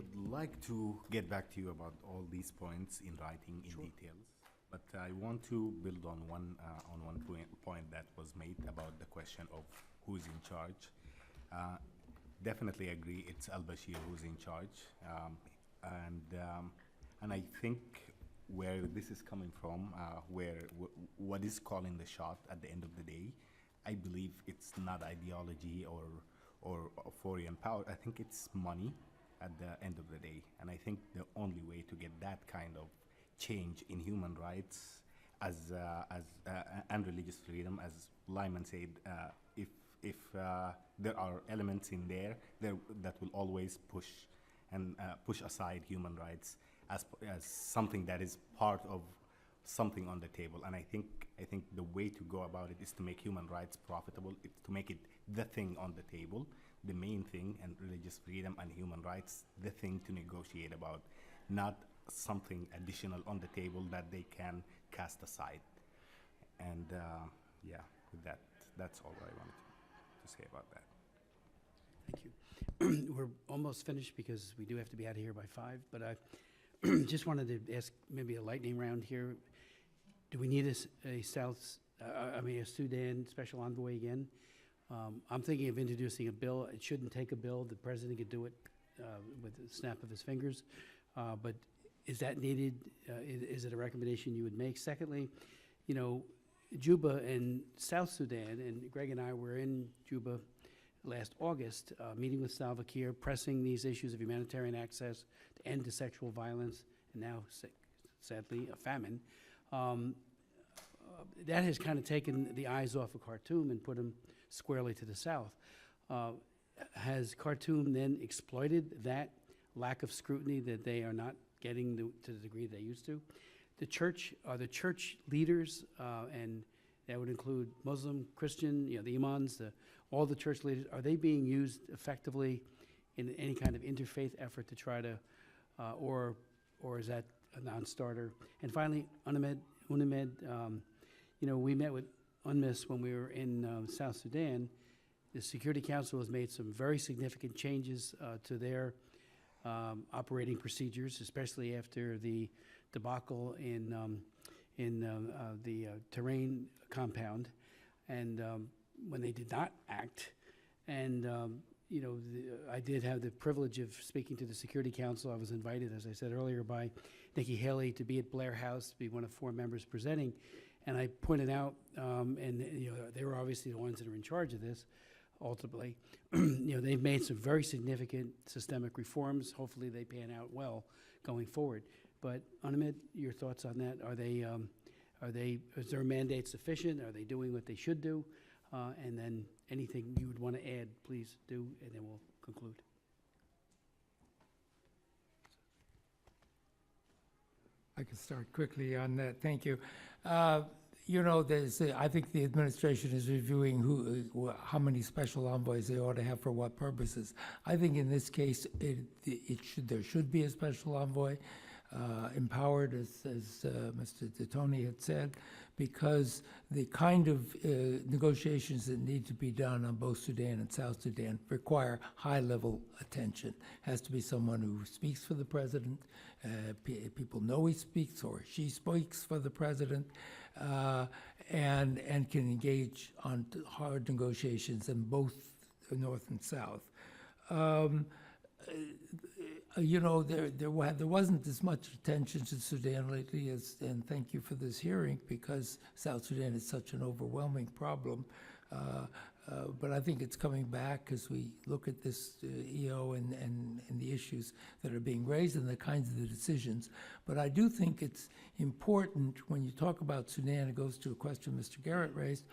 would like to get back to you about all these points in writing in details, but I want to build on one point that was made about the question of who's in charge. Uh, Definitely agree it's al-Bashir who's in charge, and I think where this is coming from, what is calling the shot at the end of the day, I believe it's not ideology or foreign power. I think it's money at the end of the day, and I think the only way to get that kind of change in human rights and religious freedom, as Lyman said, if there are elements in there that will always push aside human rights as something that is part of something on the table. And I think the way to go about it is to make human rights profitable. It's to make it the thing on the table, the main thing, and religious freedom and human rights the thing to negotiate about, not something additional on the table that they can cast aside. And yeah, with that, that's all I wanted to say about that. Thank you. We're almost finished because we do have to be out of here by 5, but I just wanted to ask maybe a lightning round here. Do we need a Sudan special envoy again? I'm thinking of introducing a bill. It shouldn't take a bill. The president could do it with a snap of his fingers. But is that needed? Is it a recommendation you would make? Secondly, you know, Juba and South Sudan, and Greg and I were in Juba last August, meeting with Salva Kiir, pressing these issues of humanitarian access to end to sexual violence, and now, sadly, a famine. That has kind of taken the eyes off of Khartoum and put them squarely to the south. Has Khartoum then exploited that lack of scrutiny that they are not getting to the degree they used to? The church leaders, and that would include Muslim, Christian, you know, the imams, all the church leaders, are they being used effectively in any kind of interfaith effort to try to, or is that a non-starter? And finally, UNAMID, you know, we met with UNMISS when we were in South Sudan. The Security Council has made some very significant changes to their operating procedures, especially after the debacle in the terrain compound, and when they did not act. And you know, I did have the privilege of speaking to the Security Council. I was invited, as I said earlier, by Nikki Haley to be at Blair House, to be one of 4 members presenting. And I pointed out, and you know, they were obviously the ones that are in charge of this, ultimately. You know, they've made some very significant systemic reforms. Hopefully they pan out well going forward. But Anamid, your thoughts on that? Is their mandate sufficient? Are they doing what they should do? And then anything you would want to add, please do, and then we'll conclude. I can start quickly on that. Thank you. You know, I think the administration is reviewing how many special envoys they ought to have for what purposes. I think in this case, there should be a special envoy, empowered, as Mr. Titoni had said, because the kind of negotiations that need to be done on both Sudan and South Sudan require high-level attention. Has to be someone who speaks for the president, people know he speaks or she speaks for the president, and can engage on hard negotiations in both North and South. You know, there wasn't as much attention to Sudan lately, and thank you for this hearing, because South Sudan is such an overwhelming problem. But I think it's coming back as we look at this EO and the issues that are being raised and the kinds of the decisions. But I do think it's important when you talk about Sudan, it goes to a question Mr. Garrett raised.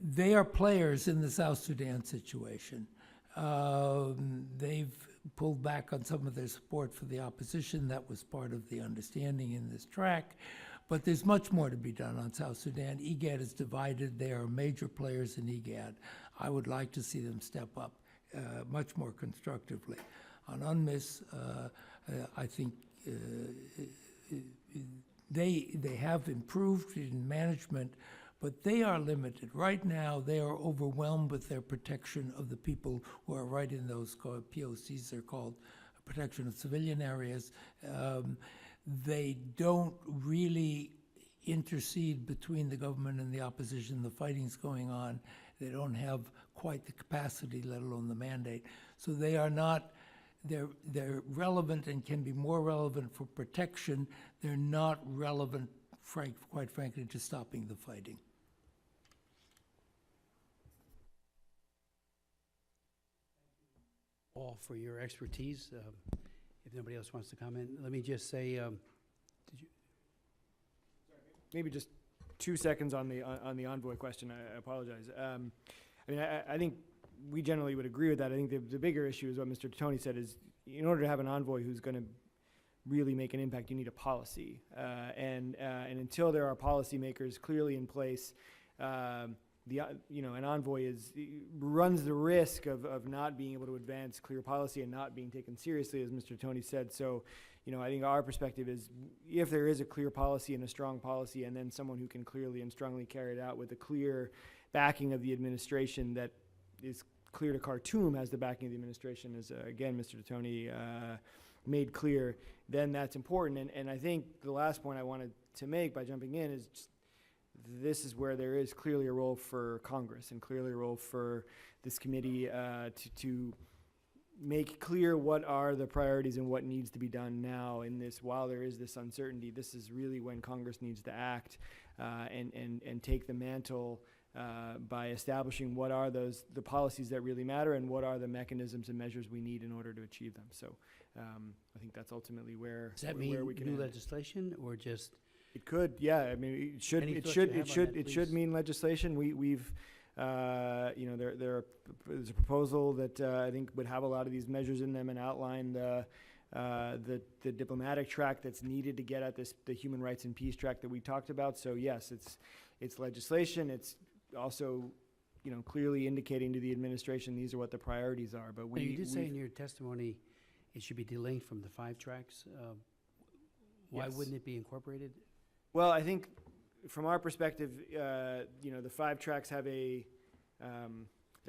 They are players in the South Sudan situation. They've pulled back on some of their support for the opposition. That was part of the understanding in this track. But there's much more to be done on South Sudan. IGAD is divided. They are major players in IGAD. I would like to see them step up much more constructively. On UNMISS, I think they have improved in management, but they are limited. Right now, they are overwhelmed with their protection of the people who are right in those POCs. They're called protection of civilian areas. They don't really intercede between the government and the opposition. The fighting's going on. They don't have quite the capacity, let alone the mandate. So they are not, they're relevant and can be more relevant for protection. They're not relevant, quite frankly, to stopping the fighting. All for your expertise. If nobody else wants to comment, let me just say, did you? Maybe just 2 seconds on the envoy question. I apologize. I mean, I think we generally would agree with that. I think the bigger issue is what Mr. Tony said is, in order to have an envoy who's going to really make an impact, you need a policy. And until there are policymakers clearly in place, an envoy runs the risk of not being able to advance clear policy and not being taken seriously, as Mr. Tony said. So, I think our perspective is, if there is a clear policy and a strong policy, and then someone who can clearly and strongly carry it out with a clear backing of the administration that is clear to Khartoum, has the backing of the administration, as again Mr. Tony made clear, then that's important. And I think the last point I wanted to make by jumping in is just, this is where there is clearly a role for Congress and clearly a role for this committee to make clear what are the priorities and what needs to be done now in this. While there is this uncertainty, this is really when Congress needs to act and take the mantle by establishing what are the policies that really matter and what are the mechanisms and measures we need in order to achieve them. So I think that's ultimately where Does that where mean we can new end. Legislation or just? It could, yeah. I mean, it should. Any It thoughts should. you It have on should. that, It should please? mean legislation. We've, there's a proposal that I think would have a lot of these measures in them and outline the diplomatic track that's needed to get at the human rights and peace track that we talked about. So yes, it's legislation. It's also, clearly indicating to the administration these are what the priorities are. But You did say in your testimony it should be delinked from the 5 tracks. Why Yes. wouldn't it be incorporated? Well, I think from our perspective, the 5 tracks have they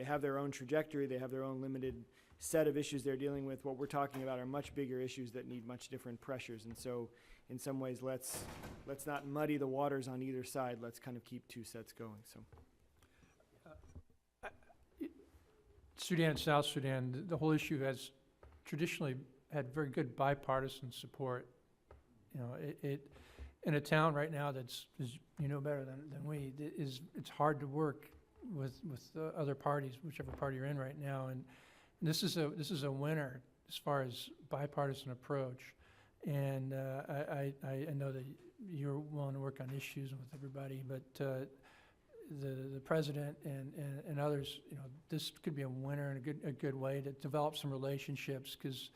have their own trajectory. They have their own limited set of issues they're dealing with. What we're talking about are much bigger issues that need much different pressures. And so in some ways, let's not muddy the waters on either side. Let's kind of keep 2 sets going. So. Sudan and South Sudan, the whole issue has traditionally had very good bipartisan support. It in a town right now that's, as you know better than we, it's hard to work with other parties, whichever party you're in right now. And this is a winner as far as bipartisan approach. And I know that you're willing to work on issues with everybody, but the president and others, this could be a winner and a good way to develop some relationships, because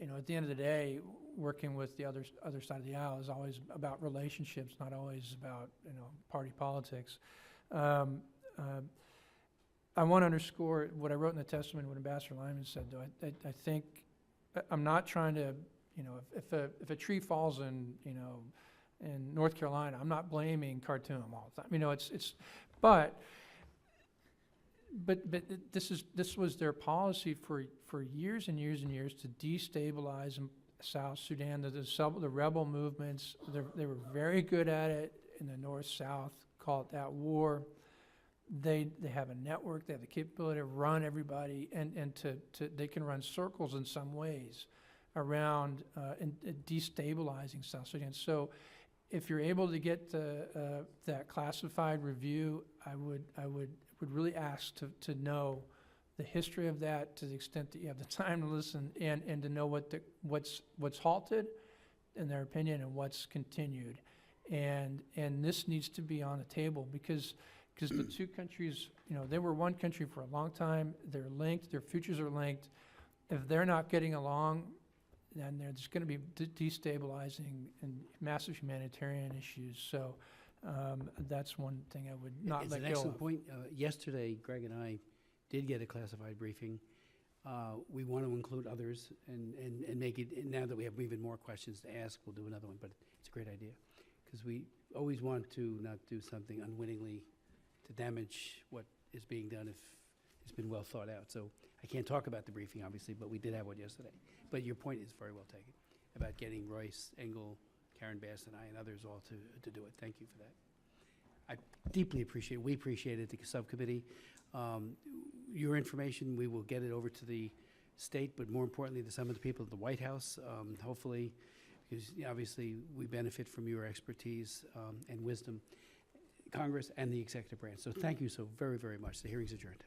at the end of the day, working with the other side of the aisle is always about relationships, not always about party politics. I want to underscore what I wrote in the testimony, what Ambassador Lyman said, though. I think I'm not trying to, if a tree falls in North Carolina, I'm not blaming Khartoum all the time. But this was their policy for years and years and years to destabilize South Sudan. The rebel movements, they were very good at it in the North-South, call it that war. They have a network, they have the capability to run everybody, and they can run circles in some ways around destabilizing South Sudan. So if you're able to get that classified review, I would really ask to know the history of that, to the extent that you have the time to listen, and to know what's halted in their opinion and what's continued. And this needs to be on the table, because the 2 countries, they were one country for a long time. They're linked, their futures are linked. If they're not getting along, then there's going to be destabilizing and massive humanitarian issues. So that's one thing I would not It's let an go excellent of. point. Yesterday, Greg and I did get a classified briefing. We want to include others and make it, and now that we have even more questions to ask, we'll do another one, but it's a great idea, because we always want to not do something unwittingly to damage what is being done if it's been well thought out. So I can't talk about the briefing, obviously, but we did have one yesterday. But your point is very well taken about getting Royce, Engel, Karen Bass, and I, and others all to do it. Thank you for that. I deeply appreciate it. We appreciate it, the subcommittee. Your information, we will get it over to the state, but more importantly, to some of the people at the White House, hopefully, because obviously we benefit from your expertise and wisdom, Congress and the executive branch. So thank you so very, very much. The hearing's adjourned.